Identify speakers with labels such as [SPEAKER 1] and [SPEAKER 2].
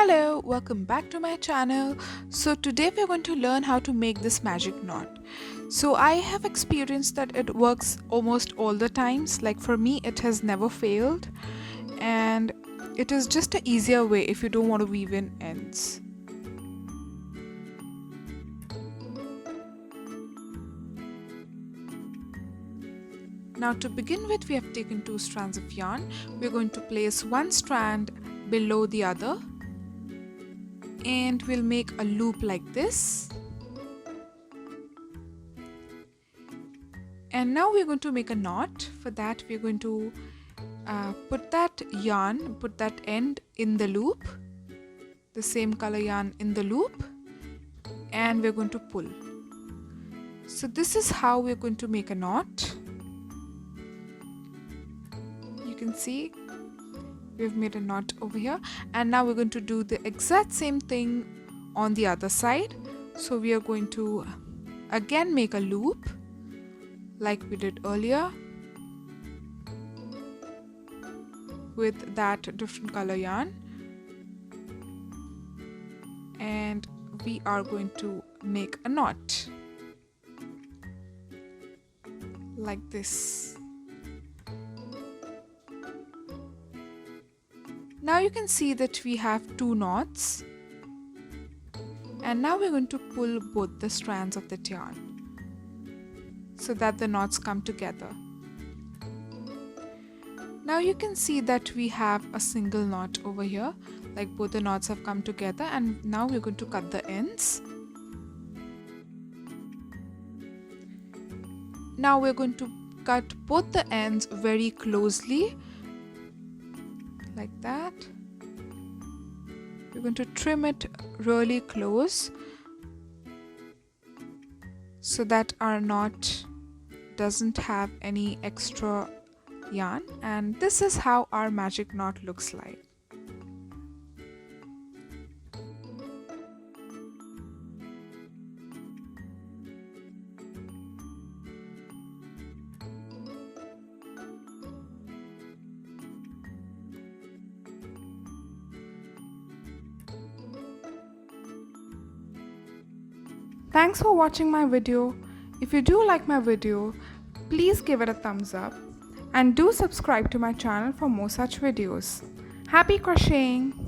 [SPEAKER 1] Hello, welcome back to my channel. So today we're going to learn how to make this magic knot. So I have experienced that it works almost all the times. Like for me, it has never failed, and it is just an easier way if you don't want to weave in ends. Now to begin with, we have taken 2 strands of yarn. We're going to place one strand below the other, and we'll make a loop like this. And now we're going to make a knot. For that, we're going to put that end in the loop, the same color yarn in the loop, and we're going to pull. So this is how we're going to make a knot. You can see we've made a knot over here, and now we're going to do the exact same thing on the other side. So we are going to again make a loop like we did earlier with that different color yarn, and we are going to make a knot like this. Now you can see that we have 2 knots, and now we're going to pull both the strands of the yarn so that the knots come together. Now you can see that we have a single knot over here, like both the knots have come together, and now we're going to cut the ends. Now we're going to cut both the ends very closely like that. We're going to trim it really close so that our knot doesn't have any extra yarn, and this is how our magic knot looks like. Thanks for watching my video. If you do like my video, please give it a thumbs up and do subscribe to my channel for more such videos. Happy crocheting!